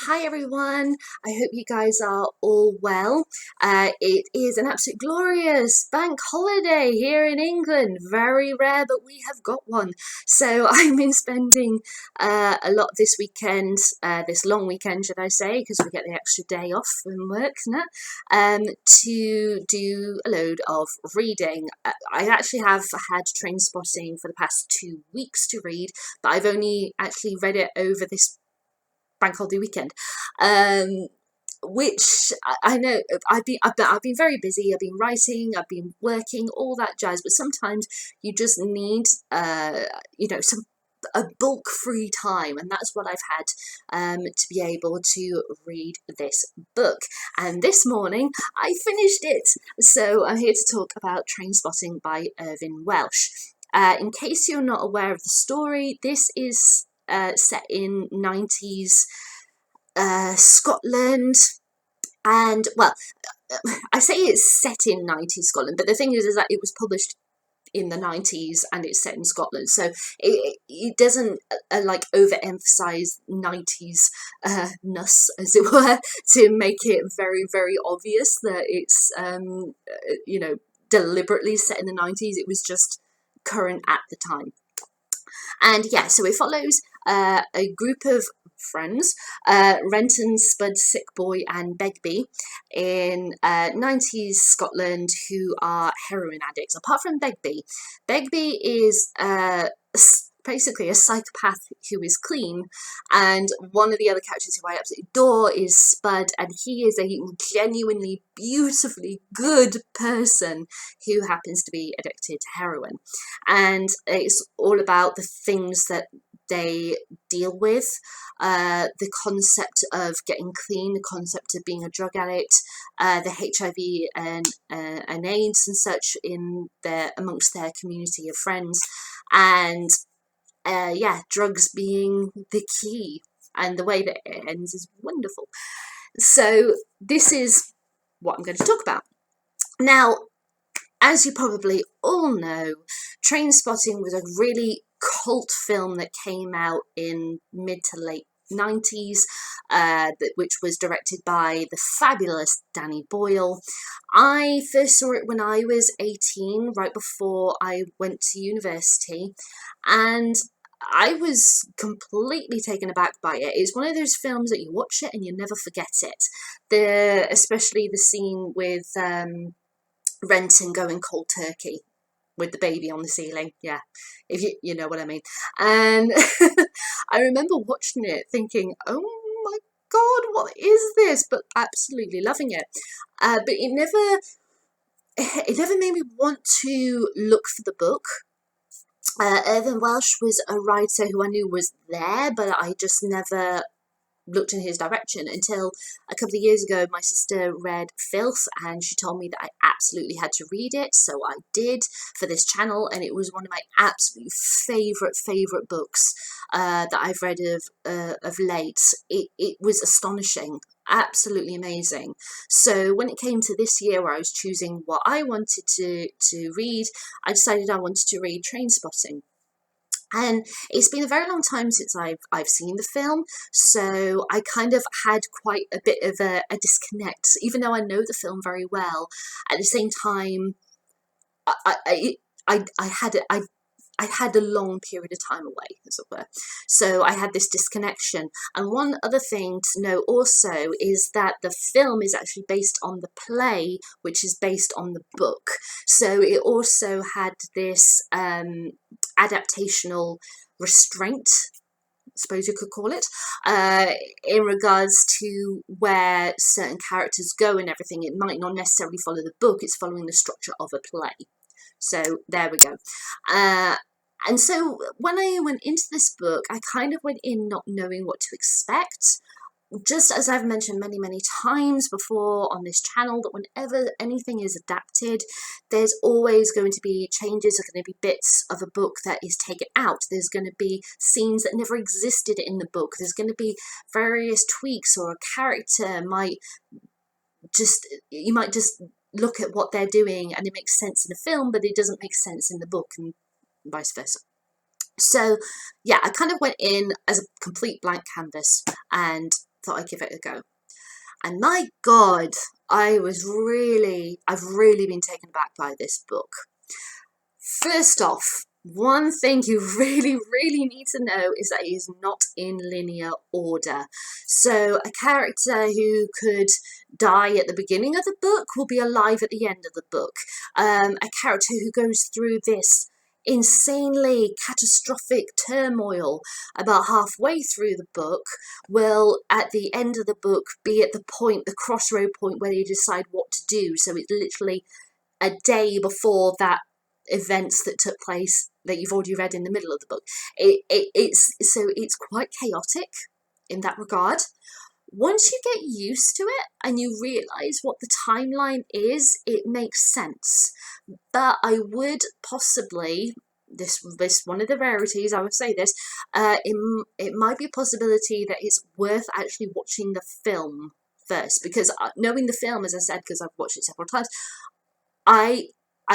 Hi everyone, I hope you guys are all well. It is an absolute glorious bank holiday here in England. Very rare, but we have got one. So I've been spending a lot this weekend, this long weekend should I say, because we get the extra day off from work now, to do a load of reading. I actually have had Trainspotting for the past 2 weeks to read, but I've only actually read it over this bank holiday weekend, which I know I've been very busy. I've been writing, I've been working, all that jazz. But sometimes you just need, some a bulk free time, and that's what I've had to be able to read this book. And this morning I finished it, so I'm here to talk about Trainspotting by Irvine Welsh. In case you're not aware of the story, this is set in 90s Scotland, and well, I say it's set in 90s Scotland, but the thing is that it was published in the 90s and it's set in Scotland, so it doesn't like overemphasize 90s ness, as it were, to make it very, very obvious that it's deliberately set in the 90s. It was just current at the time. And yeah, so it follows a group of friends, Renton, Spud, Sick Boy and Begbie, in 90s Scotland, who are heroin addicts. Apart from Begbie, Begbie is basically a psychopath who is clean, and one of the other characters who I absolutely adore is Spud, and he is a genuinely beautifully good person who happens to be addicted to heroin. And it's all about the things that they deal with, the concept of getting clean, the concept of being a drug addict, the HIV and AIDS and such in amongst their community of friends, and drugs being the key. And the way that it ends is wonderful. So this is what I'm going to talk about. Now, as you probably all know, Trainspotting was a really cult film that came out in mid to late 90s, which was directed by the fabulous Danny Boyle. I first saw it when I was 18, right before I went to university, and I was completely taken aback by it. It's one of those films that you watch it and you never forget it. Especially the scene with Renton going cold turkey with the baby on the ceiling. Yeah, if you know what I mean. And I remember watching it thinking, oh my god, what is this? But absolutely loving it. But it never made me want to look for the book. Irvine Welsh was a writer who I knew was there, but I just never looked in his direction until a couple of years ago. My sister read Filth and she told me that I absolutely had to read it, so I did for this channel, and it was one of my absolute favourite books that I've read of late. It was astonishing, absolutely amazing. So when it came to this year where I was choosing what I wanted to read, I decided I wanted to read Trainspotting. And it's been a very long time since I've seen the film, so I kind of had quite a bit of a disconnect. Even though I know the film very well, at the same time, I had a long period of time away, as it were. So I had this disconnection. And one other thing to know also is that the film is actually based on the play, which is based on the book. So it also had this adaptational restraint, I suppose you could call it, in regards to where certain characters go and everything. It might not necessarily follow the book, it's following the structure of a play. So there we go. And so when I went into this book, I kind of went in not knowing what to expect. Just as I've mentioned many times before on this channel, that whenever anything is adapted, there's always going to be changes. There's going to be bits of a book that is taken out. There's going to be scenes that never existed in the book. There's going to be various tweaks, or a character you might just look at what they're doing and it makes sense in the film, but it doesn't make sense in the book, and vice versa. So yeah, I kind of went in as a complete blank canvas, and thought I'd give it a go. And my God, I've really been taken aback by this book. First off, one thing you really need to know is that he is not in linear order. So a character who could die at the beginning of the book will be alive at the end of the book. A character who goes through this insanely catastrophic turmoil about halfway through the book will at the end of the book be at the crossroad point where they decide what to do. So it's literally a day before that events that took place that you've already read in the middle of the book. It's quite chaotic in that regard. Once you get used to it and you realise what the timeline is, it makes sense. But I would possibly, this one of the rarities, I would say this, it might be a possibility that it's worth actually watching the film first, because knowing the film, as I said, because I've watched it several times, I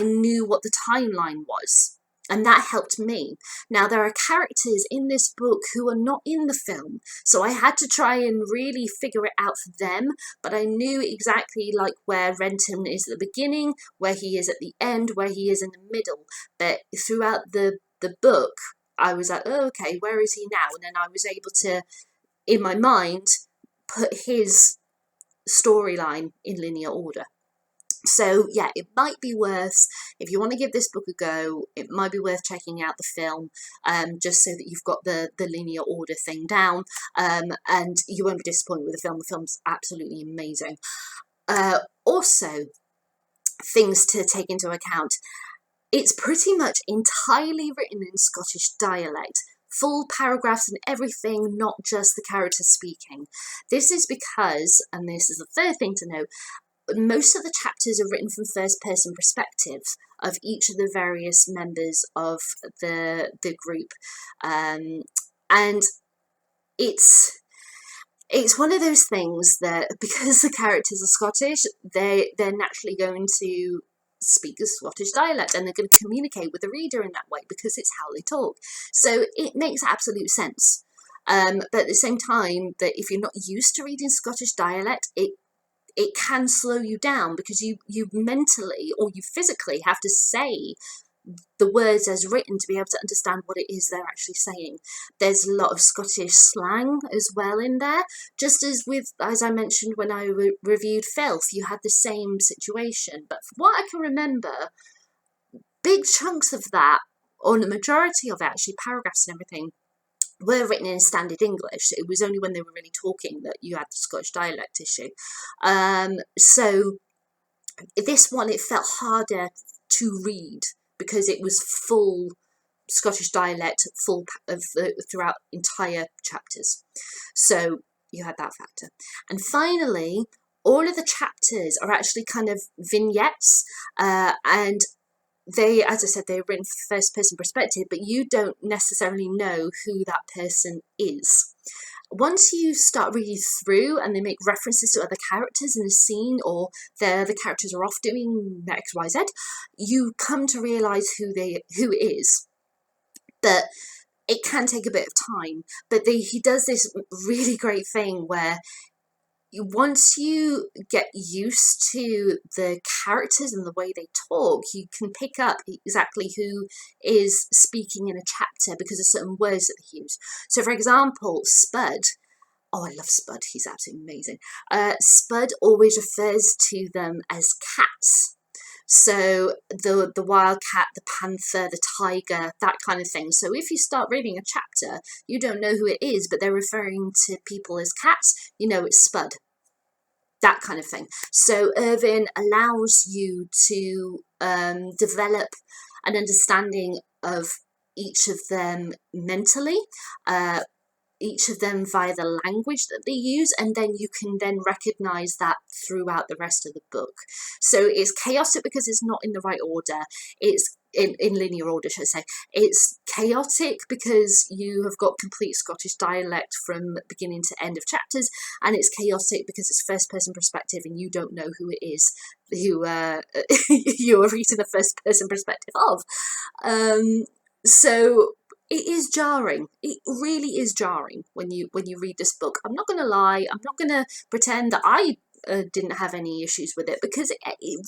knew what the timeline was, and that helped me. Now, there are characters in this book who are not in the film, so I had to try and really figure it out for them, but I knew exactly like where Renton is at the beginning, where he is at the end, where he is in the middle. But throughout the book, I was like, oh, okay, where is he now? And then I was able to, in my mind, put his storyline in linear order. So yeah, it might be worth, if you want to give this book a go, it might be worth checking out the film, just so that you've got the linear order thing down, and you won't be disappointed with the film. The film's absolutely amazing. Also, things to take into account. It's pretty much entirely written in Scottish dialect. Full paragraphs and everything, not just the characters speaking. This is because, and this is the third thing to note, most of the chapters are written from first-person perspective of each of the various members of the group, and it's one of those things that because the characters are Scottish, they're naturally going to speak a Scottish dialect, and they're going to communicate with the reader in that way because it's how they talk. So it makes absolute sense. But at the same time, that if you're not used to reading Scottish dialect, it can slow you down because you mentally or you physically have to say the words as written to be able to understand what it is they're actually saying. There's a lot of Scottish slang as well in there, just as I mentioned when I reviewed Filth, you had the same situation. But from what I can remember, big chunks of that, or the majority of it, actually paragraphs and everything, were written in standard English. It was only when they were really talking that you had the Scottish dialect issue. So this one, it felt harder to read because it was full Scottish dialect, full throughout entire chapters. So you had that factor. And finally, all of the chapters are actually kind of vignettes, and they, as I said, they're written from first person perspective, but you don't necessarily know who that person is. Once you start reading through and they make references to other characters in the scene, or the characters are off doing X, Y, Z, you come to realise who it is. But it can take a bit of time. But he does this really great thing where once you get used to the characters and the way they talk, you can pick up exactly who is speaking in a chapter because of certain words that they use. So, for example, Spud. Oh, I love Spud. He's absolutely amazing. Spud always refers to them as cats. So the wildcat, the panther, the tiger, that kind of thing. So if you start reading a chapter, you don't know who it is, but they're referring to people as cats, you know it's Spud. That kind of thing. So Irvin allows you to develop an understanding of each of them mentally, each of them via the language that they use, and then you can then recognize that throughout the rest of the book. So it's chaotic because it's not in the right order. It's in linear order, should I say. It's chaotic because you have got complete Scottish dialect from beginning to end of chapters, and it's chaotic because it's first person perspective and you don't know who it is who you are reading the first person perspective of. So it is jarring. It really is jarring when you read this book. I'm not going to lie. I'm not going to pretend that I didn't have any issues with it, because it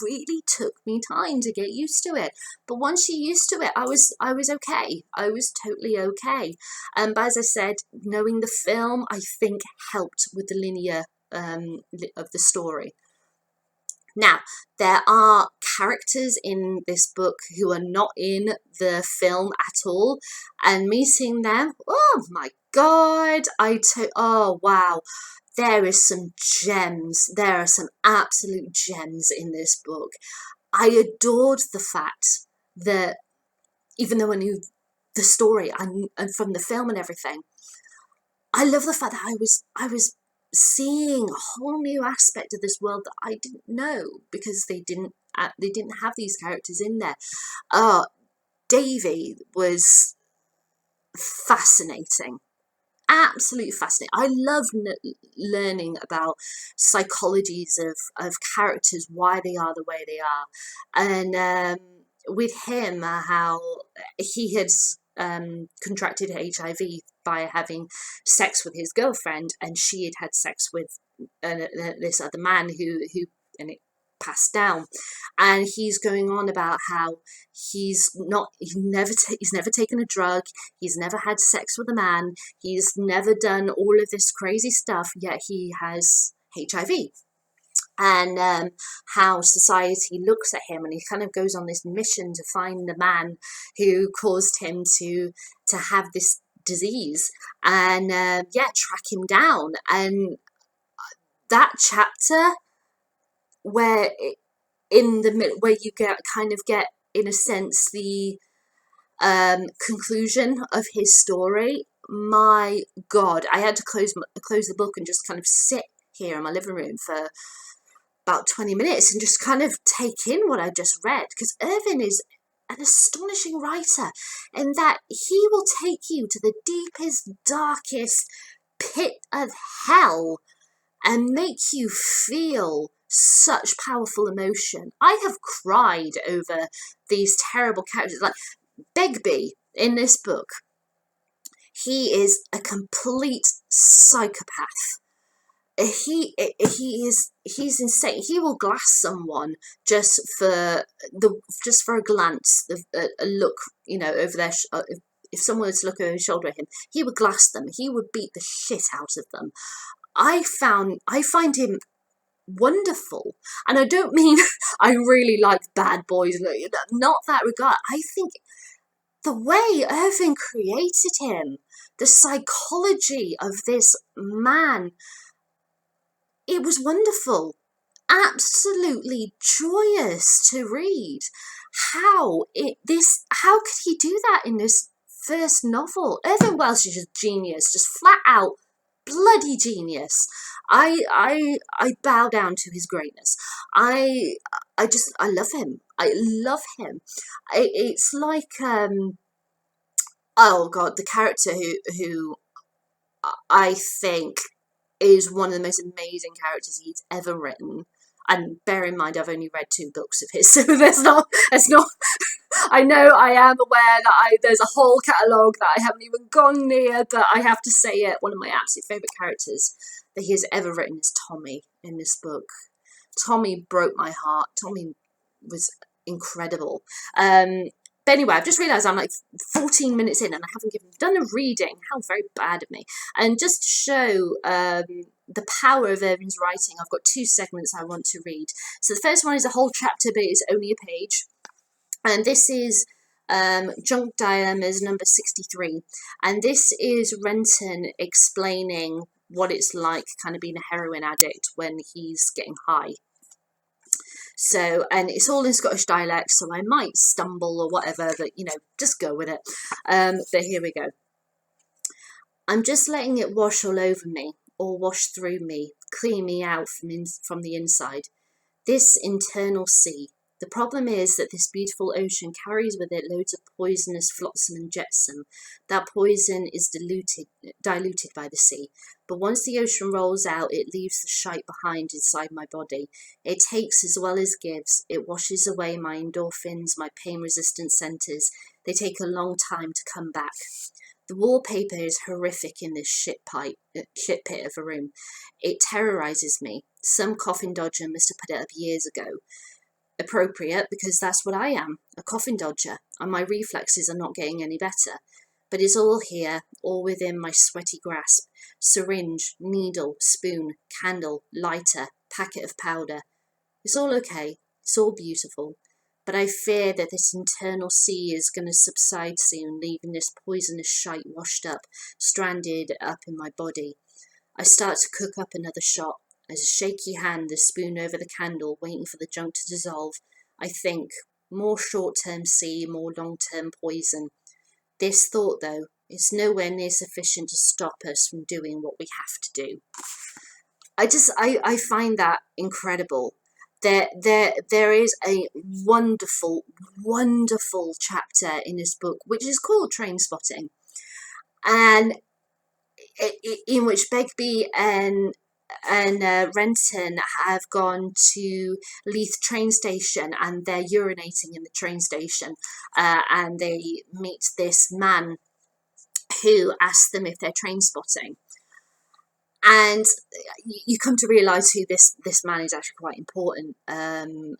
really took me time to get used to it. But once you're used to it, I was okay. I was totally okay. But as I said, knowing the film, I think, helped with the linear of the story. Now, there are characters in this book who are not in the film at all, and meeting them, oh my God, oh wow, there is some gems. There are some absolute gems in this book. I adored the fact that, even though I knew the story and from the film and everything, I love the fact that I was seeing a whole new aspect of this world that I didn't know, because they didn't have these characters in there. Davy was fascinating, absolutely fascinating. I love learning about psychologies of characters, why they are the way they are, and with him, how he had contracted HIV by having sex with his girlfriend, and she had sex with this other man who and it passed down, and he's going on about how he's never taken a drug, he's never had sex with a man, he's never done all of this crazy stuff, yet he has HIV. And how society looks at him, and he kind of goes on this mission to find the man who caused him to have this disease, and track him down. And that chapter where in the middle, where you get in a sense the conclusion of his story, my God, I had to close the book and just kind of sit here in my living room for about 20 minutes and just kind of take in what I just read, because Irvin is an astonishing writer in that he will take you to the deepest, darkest pit of hell and make you feel such powerful emotion. I have cried over these terrible characters, like Begbie in this book. He is a complete psychopath. He's insane. He will glass someone just for a glance, a look, over their. If someone was to look over his shoulder at him, he would glass them. He would beat the shit out of them. I find him wonderful, and I don't mean I really like bad boys. Not that regard. I think the way Irving created him, the psychology of this man, it was wonderful, absolutely joyous to read. How could he do that in this first novel? Irving Welsh is just genius, just flat out bloody genius. I bow down to his greatness. I love him. I love him. It's like oh God, the character who I think is one of the most amazing characters he's ever written. And bear in mind, I've only read 2 books of his, so it's not. I know I am aware that there's a whole catalogue that I haven't even gone near, but I have to say it. One of my absolute favourite characters that he has ever written is Tommy in this book. Tommy broke my heart. Tommy was incredible. But anyway, I've just realised I'm like 14 minutes in and I haven't done a reading. How very bad of me. And just to show the power of Irving's writing, I've got 2 segments I want to read. So the first one is a whole chapter, but it's only a page. And this is Junk Dilemmas number 63. And this is Renton explaining what it's like kind of being a heroin addict when he's getting high. So, and it's all in Scottish dialect, so I might stumble or whatever, but, just go with it. But here we go. I'm just letting it wash all over me, or wash through me, clean me out from the inside. This internal sea, The problem is that this beautiful ocean carries with it loads of poisonous flotsam and jetsam. That poison is diluted by the sea. But once the ocean rolls out, it leaves the shite behind inside my body. It takes as well as gives. It washes away my endorphins, my pain-resistant centres. They take a long time to come back. The wallpaper is horrific in this shit pit of a room. It terrorises me. Some coffin dodger must have put it up years ago. Appropriate, because that's what I am, a coffin dodger, and my reflexes are not getting any better. But it's all here, all within my sweaty grasp. Syringe, needle, spoon, candle, lighter, packet of powder. It's all okay, it's all beautiful. But I fear that this internal sea is going to subside soon, leaving this poisonous shite washed up, stranded up in my body. I start to cook up another shot. As a shaky hand, the spoon over the candle, waiting for the junk to dissolve. I think, more short-term sea, more long-term poison. This thought, though, is nowhere near sufficient to stop us from doing what we have to do. I find that incredible. There is a wonderful, wonderful chapter in this book, which is called Trainspotting, and in which Begbie and Renton have gone to Leith train station, and they're urinating in the train station, and they meet this man who asks them if they're train spotting, and you come to realise who this man is actually quite important, and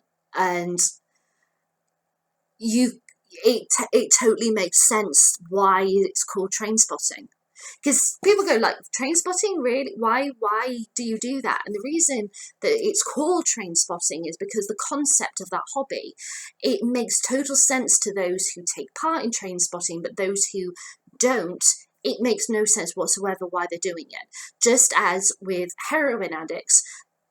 it totally makes sense why it's called train spotting. Because people go like, train spotting, really? Why do you do that? And the reason that it's called train spotting is because the concept of that hobby, it makes total sense to those who take part in train spotting, but those who don't, it makes no sense whatsoever why they're doing it. Just as with heroin addicts,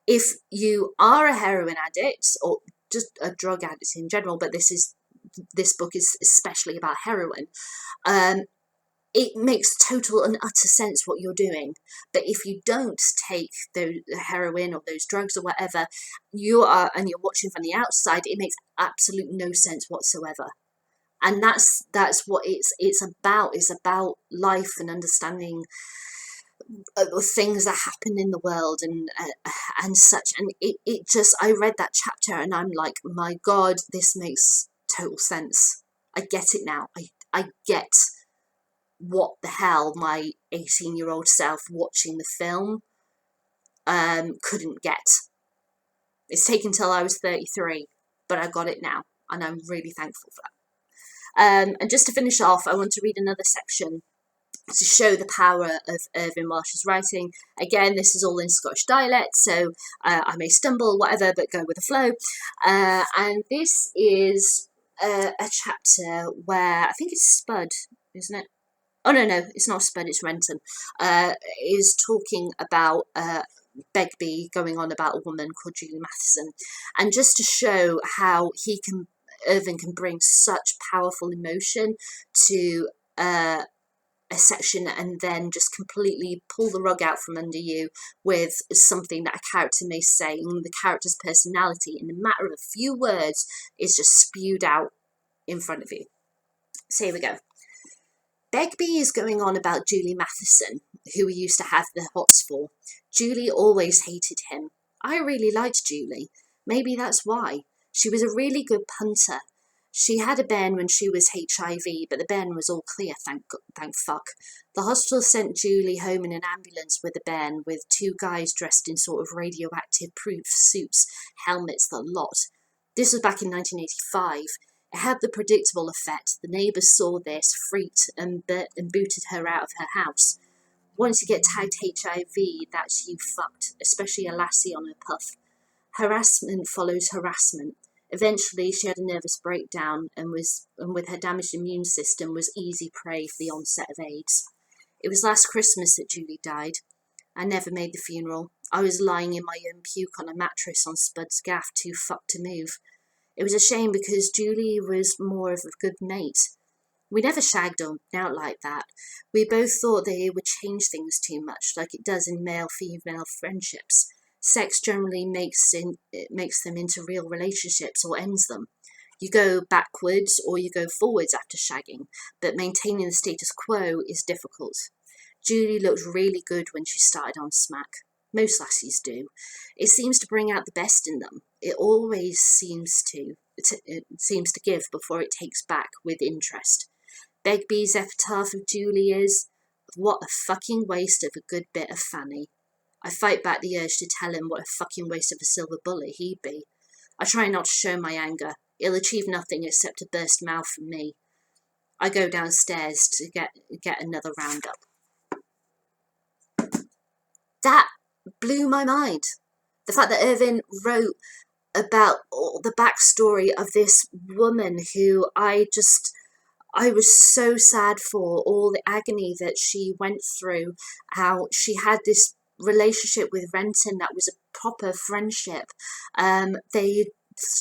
if you are a heroin addict or just a drug addict in general, but this book is especially about heroin, it makes total and utter sense what you're doing. But if you don't take the heroin or those drugs or whatever, you're watching from the outside, it makes absolute no sense whatsoever. And that's what it's about. It's about life and understanding things that happen in the world and such. And it just, I read that chapter and I'm like, my God, this makes total sense. I get it now. I get what the hell my 18-year-old self watching the film couldn't get. It's taken till I was 33, but I got it now, and I'm really thankful for that. And just to finish off, I want to read another section to show the power of Irvine Welsh's writing. Again, this is all in Scottish dialect, so I may stumble, whatever, but go with the flow. And this is a chapter where, I think it's Spud, isn't it? Oh, no, it's not Spud, it's Renton, is talking about Begbie going on about a woman called Julie Matheson. And just to show how Irvine can bring such powerful emotion to a section and then just completely pull the rug out from under you with something that a character may say, and the character's personality in a matter of a few words is just spewed out in front of you. So here we go. Begbie is going on about Julie Matheson, who we used to have the hots for. Julie always hated him. I really liked Julie. Maybe that's why. She was a really good punter. She had a bairn when she was HIV, but the bairn was all clear, thank fuck. The hospital sent Julie home in an ambulance with a bairn, with two guys dressed in sort of radioactive-proof suits, helmets, the lot. This was back in 1985. It had the predictable effect. The neighbours saw this, freaked, and booted her out of her house. Once you get tagged HIV, that's you fucked, especially a lassie on her puff. Harassment follows harassment. Eventually, she had a nervous breakdown and with her damaged immune system, was easy prey for the onset of AIDS. It was last Christmas that Julie died. I never made the funeral. I was lying in my own puke on a mattress on Spud's gaff, too fucked to move. It was a shame because Julie was more of a good mate. We never shagged or out like that. We both thought that it would change things too much, like it does in male-female friendships. Sex generally makes them into real relationships or ends them. You go backwards or you go forwards after shagging, but maintaining the status quo is difficult. Julie looked really good when she started on Smack. Most lassies do. It seems to bring out the best in them. It always seems to. It seems to give before it takes back with interest. Begbie's epitaph of Julie is, "What a fucking waste of a good bit of fanny." I fight back the urge to tell him what a fucking waste of a silver bullet he'd be. I try not to show my anger. It'll achieve nothing except a burst mouth from me. I go downstairs to get another roundup. That blew my mind. The fact that Irvin wrote about all the backstory of this woman who I was so sad for, all the agony that she went through, how she had this relationship with Renton that was a proper friendship. They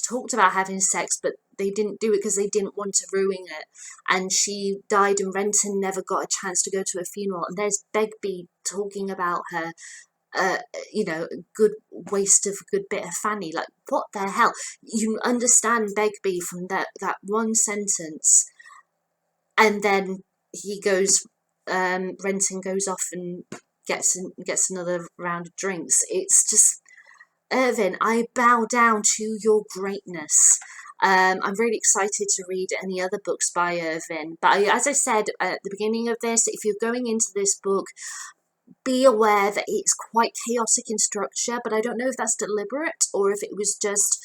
talked about having sex, but they didn't do it because they didn't want to ruin it. And she died and Renton never got a chance to go to her funeral. And there's Begbie talking about her, good waste of a good bit of fanny. Like, what the hell? You understand Begbie from that one sentence, and then he goes, Renton goes off and gets another round of drinks. It's just, Irvin, I bow down to your greatness. I'm really excited to read any other books by Irvin. But as I said at the beginning of this, if you're going into this book, be aware that it's quite chaotic in structure, but I don't know if that's deliberate or if it was just,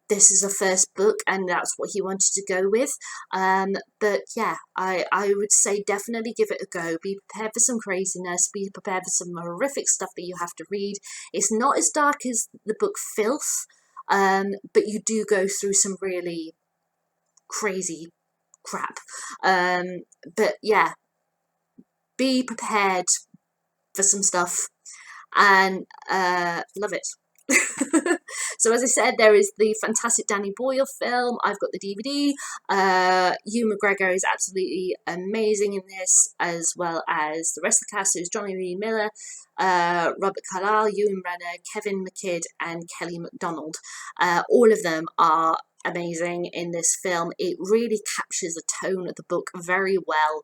this is a first book and that's what he wanted to go with. But yeah, I would say definitely give it a go. Be prepared for some craziness. Be prepared for some horrific stuff that you have to read. It's not as dark as the book Filth, but you do go through some really crazy crap. But yeah, be prepared for some stuff and love it. So as I said, there is the fantastic Danny Boyle film. I've got the DVD. Ewan McGregor is absolutely amazing in this, as well as the rest of the cast. So it's Johnny Lee Miller, Robert Carlyle, Ewan Renner, Kevin McKidd, and Kelly MacDonald. All of them are amazing in this film. It really captures the tone of the book very well.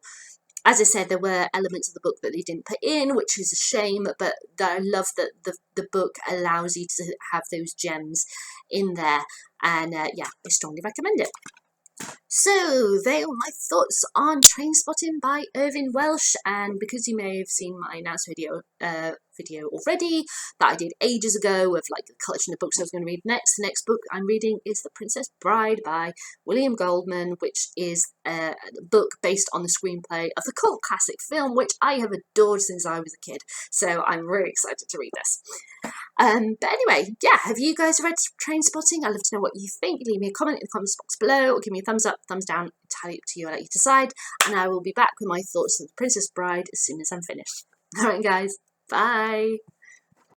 As I said, there were elements of the book that they didn't put in, which is a shame, but I love that the book allows you to have those gems in there. And yeah, I strongly recommend it. So, they are my thoughts on Trainspotting by Irvine Welsh, and because you may have seen my announced video already that I did ages ago of like the collection of books I was going to read next, the next book I'm reading is The Princess Bride by William Goldman, which is a book based on the screenplay of the cult classic film, which I have adored since I was a kid, so I'm really excited to read this. But anyway, yeah, have you guys read Trainspotting? I'd love to know what you think. Leave me a comment in the comments box below, or give me a thumbs up, thumbs down, entirely up to you, I'll let you decide. And I will be back with my thoughts on The Princess Bride as soon as I'm finished. Alright guys, bye!